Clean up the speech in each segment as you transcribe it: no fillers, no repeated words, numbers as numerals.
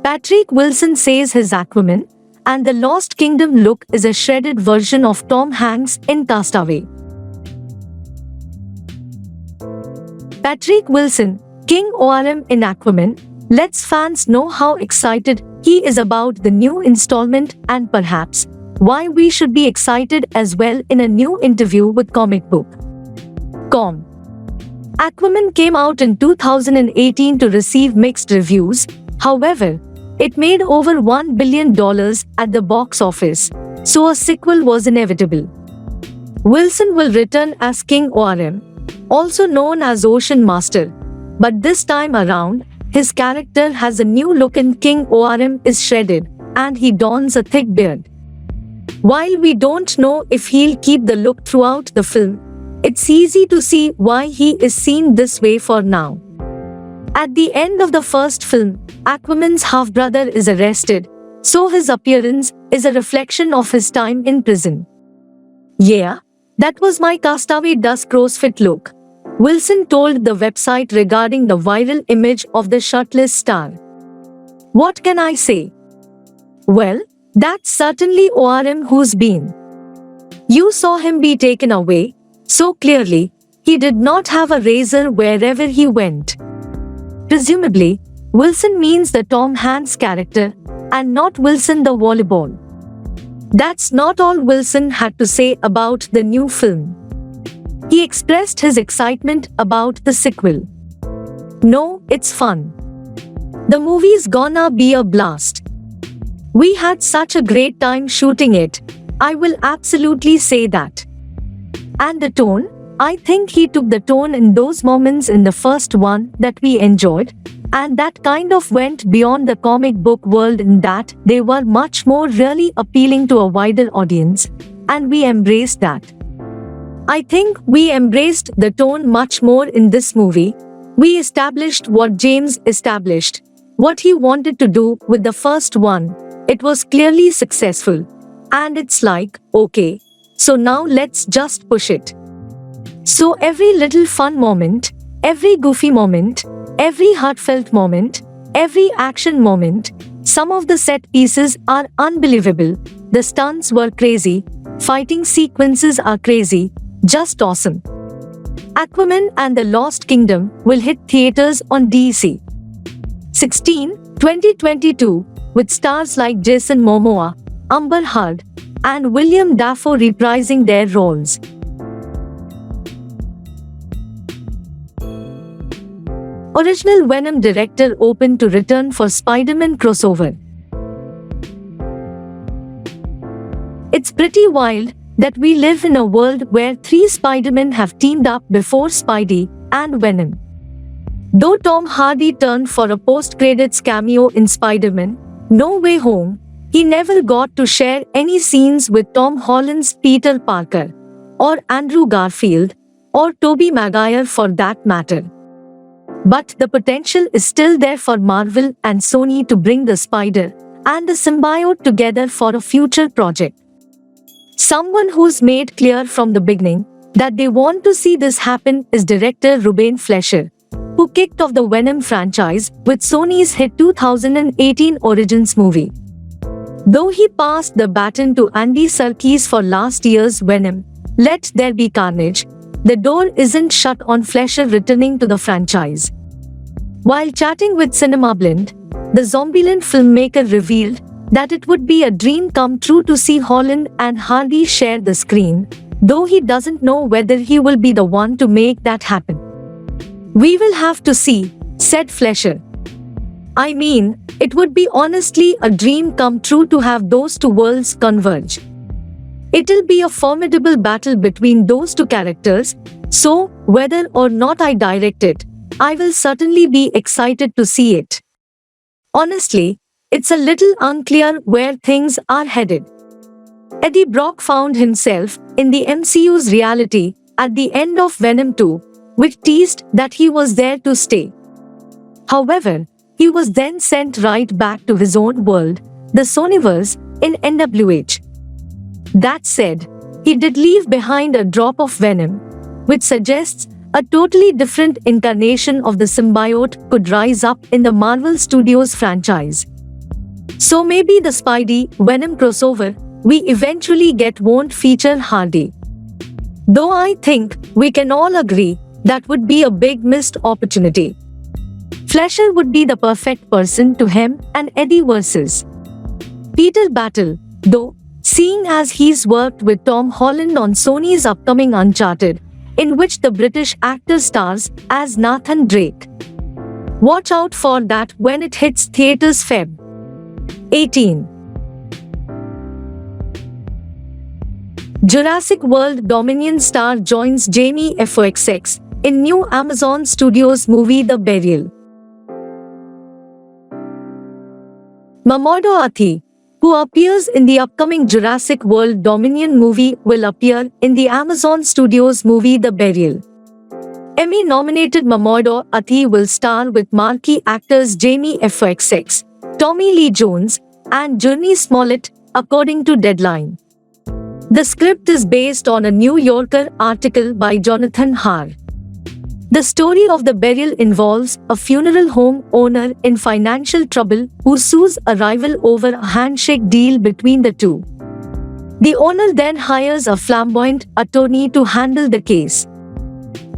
Patrick Wilson says his Aquaman and the Lost Kingdom look is a shredded version of Tom Hanks in Castaway. Patrick Wilson, King ORM in Aquaman, lets fans know how excited he is about the new installment and perhaps why we should be excited as well in a new interview with comicbook.com. Aquaman came out in 2018 to receive mixed reviews. However, it made over $1 billion at the box office, so a sequel was inevitable. Wilson will return as King ORM, also known as Ocean Master, but this time around, his character has a new look and King ORM is shredded, and he dons a thick beard. While we don't know if he'll keep the look throughout the film, it's easy to see why he is seen this way for now. At the end of the first film, Aquaman's half-brother is arrested, so his appearance is a reflection of his time in prison. "Yeah, that was my Castaway Dusk CrossFit look," Wilson told the website regarding the viral image of the shirtless star. "What can I say? Well, that's certainly ORM who's been. You saw him be taken away, so clearly, he did not have a razor wherever he went." Presumably, Wilson means the Tom Hanks character, and not Wilson the volleyball. That's not all Wilson had to say about the new film. He expressed his excitement about the sequel. "No, it's fun. The movie's gonna be a blast. We had such a great time shooting it, I will absolutely say that. And the tone, I think he took the tone in those moments in the first one that we enjoyed, and that kind of went beyond the comic book world in that they were much more really appealing to a wider audience, and we embraced that. I think we embraced the tone much more in this movie. We established what James established, what he wanted to do with the first one. It was clearly successful. And it's like, okay, so now let's just push it." So every little fun moment, every goofy moment, every heartfelt moment, every action moment, some of the set pieces are unbelievable, the stunts were crazy, fighting sequences are crazy, just awesome. Aquaman and the Lost Kingdom will hit theaters on DC 16, 2022, with stars like Jason Momoa, Amber Heard, and William Dafoe reprising their roles. Original Venom director open to return for Spider-Man crossover. It's pretty wild that we live in a world where 3 Spider-Men have teamed up before Spidey and Venom. Though Tom Hardy turned for a post-credits cameo in Spider-Man No Way Home, he never got to share any scenes with Tom Holland's Peter Parker, or Andrew Garfield, or Tobey Maguire for that matter. But the potential is still there for Marvel and Sony to bring the Spider and the symbiote together for a future project. Someone who's made clear from the beginning that they want to see this happen is director Ruben Fleischer, who kicked off the Venom franchise with Sony's hit 2018 Origins movie. Though he passed the baton to Andy Serkis for last year's Venom, Let There Be Carnage, the door isn't shut on Fleischer returning to the franchise. While chatting with CinemaBlend, the Zombieland filmmaker revealed that it would be a dream come true to see Holland and Hardy share the screen, though he doesn't know whether he will be the one to make that happen. "We will have to see," said Fleischer. "I mean, it would be honestly a dream come true to have those two worlds converge. It'll be a formidable battle between those two characters, so whether or not I direct it, I will certainly be excited to see it. Honestly, it's a little unclear where things are headed." Eddie Brock found himself in the MCU's reality at the end of Venom 2, which teased that he was there to stay. However, he was then sent right back to his own world, the Sonyverse, in NWH. That said, he did leave behind a drop of Venom, which suggests a totally different incarnation of the symbiote could rise up in the Marvel Studios franchise. So maybe the Spidey-Venom crossover we eventually get won't feature Hardy. Though I think we can all agree that would be a big missed opportunity. Fleischer would be the perfect person to him and Eddie versus Peter battle, though, seeing as he's worked with Tom Holland on Sony's upcoming Uncharted, in which the British actor stars as Nathan Drake. Watch out for that when it hits theaters Feb. 18. Jurassic World Dominion star joins Jamie Foxx in new Amazon Studios movie The Burial. Mamoru Oshii, who appears in the upcoming Jurassic World Dominion movie, will appear in the Amazon Studios movie The Burial. Emmy-nominated Mamoru Oshii will star with marquee actors Jamie Foxx, Tommy Lee Jones, and Journey Smollett, according to Deadline. The script is based on a New Yorker article by Jonathan Harr. The story of The Burial involves a funeral home owner in financial trouble who sues a rival over a handshake deal between the two. The owner then hires a flamboyant attorney to handle the case.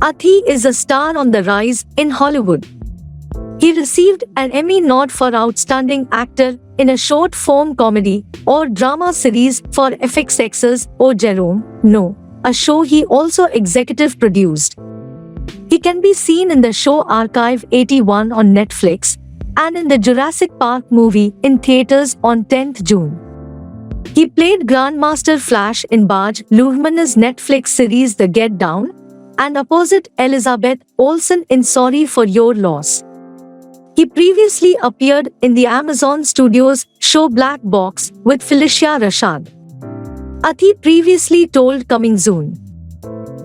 Oshii is a star on the rise in Hollywood. He received an Emmy nod for Outstanding Actor in a short-form comedy or drama series for FXX's Oh Jerome, No, a show he also executive produced. He can be seen in the show Archive 81 on Netflix and in the Jurassic Park movie in theaters on 10th June. He played Grandmaster Flash in Baz Luhrmann's Netflix series The Get Down and opposite Elizabeth Olsen in Sorry for Your Loss. He previously appeared in the Amazon Studios show Black Box with Felicia Rashad. Oshii previously told Coming Soon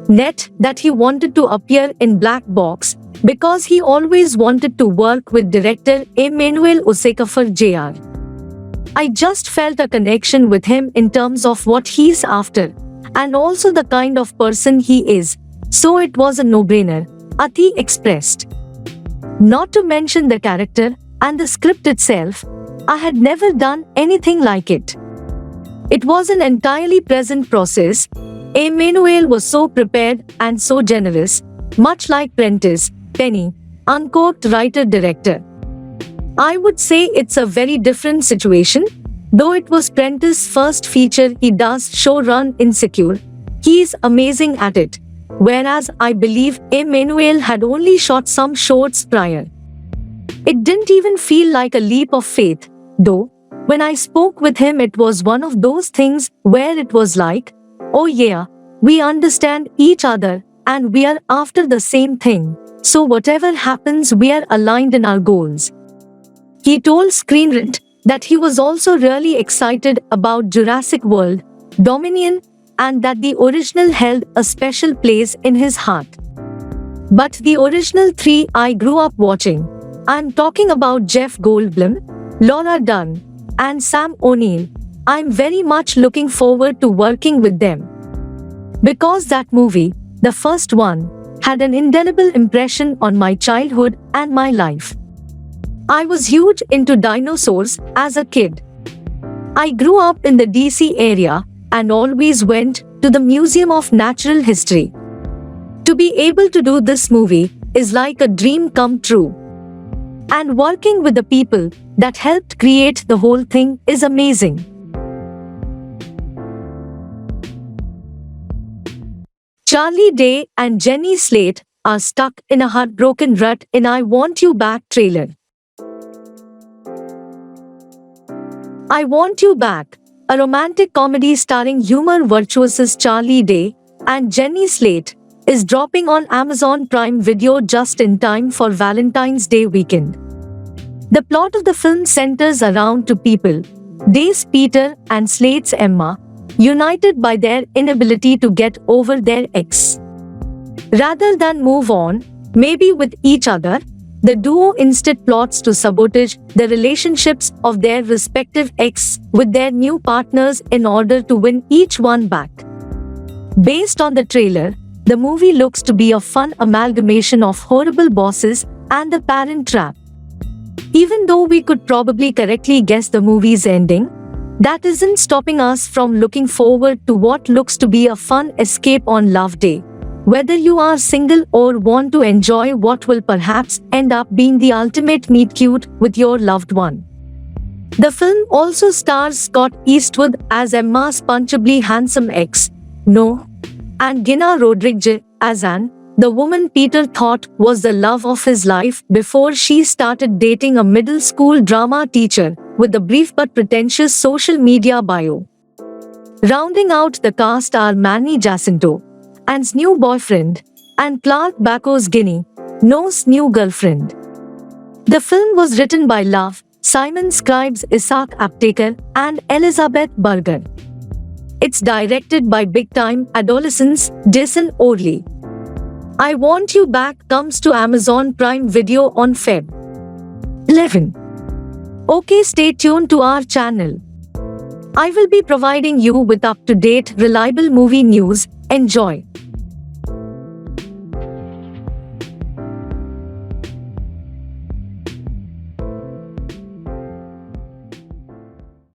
Net that he wanted to appear in Black Box because he always wanted to work with director Emmanuel Osakafor Jr. I just felt a connection with him in terms of what he's after and also the kind of person he is, so it was a no-brainer, Oshii expressed. Not to mention the character and the script itself, I had never done anything like it. It was an entirely present process. Emmanuel was so prepared and so generous, much like Prentice Penny, uncorked writer-director. I would say it's a very different situation, though it was Prentice's first feature he does show-run Insecure. He is amazing at it. Whereas I believe Emmanuel had only shot some shorts prior. It didn't even feel like a leap of faith, though. When I spoke with him, it was one of those things where it was like, oh yeah, we understand each other and we are after the same thing, so whatever happens we are aligned in our goals. He told Screen Rant that he was also really excited about Jurassic World Dominion and that the original held a special place in his heart. But the original three I grew up watching, I'm talking about Jeff Goldblum, Laura Dern, and Sam O'Neill, I'm very much looking forward to working with them. Because that movie, the first one, had an indelible impression on my childhood and my life. I was huge into dinosaurs as a kid. I grew up in the DC area and always went to the Museum of Natural History. To be able to do this movie is like a dream come true. And working with the people that helped create the whole thing is amazing. Charlie Day and Jenny Slate are stuck in a heartbroken rut in I Want You Back trailer. I Want You Back, a romantic comedy starring humor virtuosos Charlie Day and Jenny Slate, is dropping on Amazon Prime Video just in time for Valentine's Day weekend. The plot of the film centers around two people, Day's Peter and Slate's Emma, united by their inability to get over their ex. Rather than move on, maybe with each other, the duo instead plots to sabotage the relationships of their respective ex with their new partners in order to win each one back. Based on the trailer, the movie looks to be a fun amalgamation of Horrible Bosses and The Parent Trap. Even though we could probably correctly guess the movie's ending, that isn't stopping us from looking forward to what looks to be a fun escape on Love Day. Whether you are single or want to enjoy what will perhaps end up being the ultimate meet cute with your loved one. The film also stars Scott Eastwood as Emma's punchably handsome ex, No, and Gina Rodriguez as Anne, the woman Peter thought was the love of his life before she started dating a middle school drama teacher with a brief but pretentious social media bio. Rounding out the cast are Manny Jacinto, Anne's new boyfriend, and Clark Bacco's Guinea, No's new girlfriend. The film was written by Love, Simon Scribes, Isaac Aptaker, and Elizabeth Berger. It's directed by big-time adolescents Jason Orley. I Want You Back comes to Amazon Prime Video on Feb 11. Okay, stay tuned to our channel. I will be providing you with up-to-date, reliable movie news. Enjoy.